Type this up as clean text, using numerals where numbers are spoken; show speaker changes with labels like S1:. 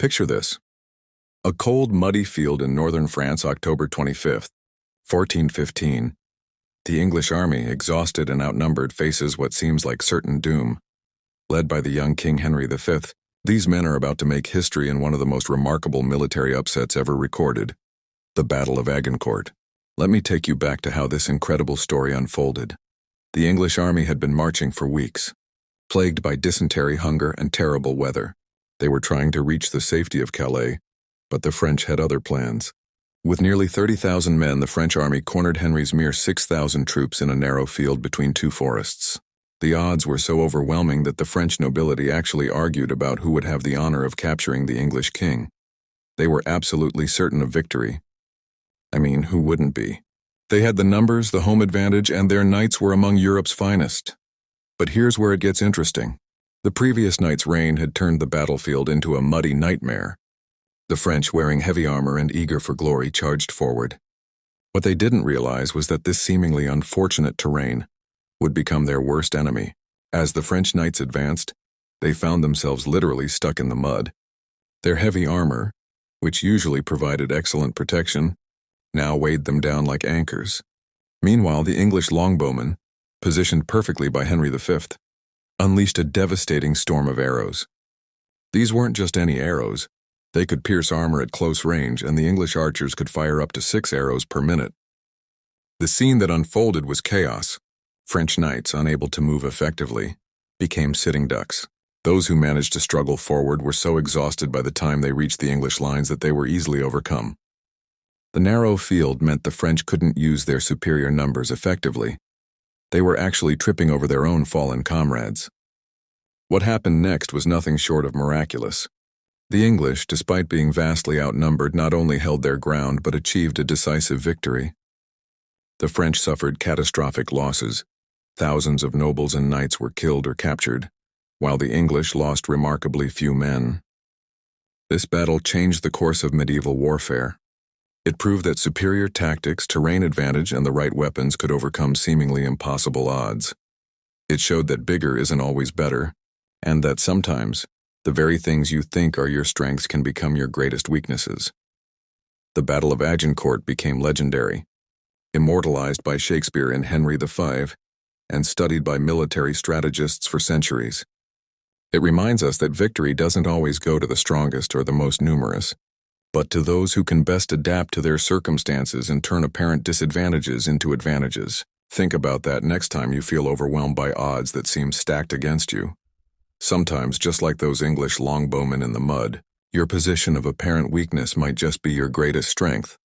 S1: Picture this. A cold, muddy field in northern France, October 25th, 1415. The English army, exhausted and outnumbered, faces what seems like certain doom. Led by the young King Henry V, these men are about to make history in one of the most remarkable military upsets ever recorded, the Battle of Agincourt. Let me take you back to how this incredible story unfolded. The English army had been marching for weeks, plagued by dysentery, hunger, and terrible weather. They were trying to reach the safety of Calais, but the French had other plans. With nearly 30,000 men, the French army cornered Henry's mere 6,000 troops in a narrow field between two forests. The odds were so overwhelming that the French nobility actually argued about who would have the honor of capturing the English king. They were absolutely certain of victory. I mean, who wouldn't be? They had the numbers, the home advantage, and their knights were among Europe's finest. But here's where it gets interesting. The previous night's rain had turned the battlefield into a muddy nightmare. The French, wearing heavy armor and eager for glory, charged forward. What they didn't realize was that this seemingly unfortunate terrain would become their worst enemy. As the French knights advanced, they found themselves literally stuck in the mud. Their heavy armor, which usually provided excellent protection, now weighed them down like anchors. Meanwhile, the English longbowmen, positioned perfectly by Henry V, unleashed a devastating storm of arrows. These weren't just any arrows. They could pierce armor at close range, and the English archers could fire up to 6 arrows per minute. The scene that unfolded was chaos. French knights, unable to move effectively, became sitting ducks. Those who managed to struggle forward were so exhausted by the time they reached the English lines that they were easily overcome. The narrow field meant the French couldn't use their superior numbers effectively. They were actually tripping over their own fallen comrades. What happened next was nothing short of miraculous. The English, despite being vastly outnumbered, not only held their ground but achieved a decisive victory. The French suffered catastrophic losses. Thousands of nobles and knights were killed or captured, while the English lost remarkably few men. This battle changed the course of medieval warfare. It proved that superior tactics, terrain advantage, and the right weapons could overcome seemingly impossible odds. It showed that bigger isn't always better, and that sometimes the very things you think are your strengths can become your greatest weaknesses. The Battle of Agincourt became legendary, immortalized by Shakespeare in Henry V, and studied by military strategists for centuries. It reminds us that victory doesn't always go to the strongest or the most numerous, but to those who can best adapt to their circumstances and turn apparent disadvantages into advantages. Think about that next time you feel overwhelmed by odds that seem stacked against you. Sometimes, just like those English longbowmen in the mud, your position of apparent weakness might just be your greatest strength.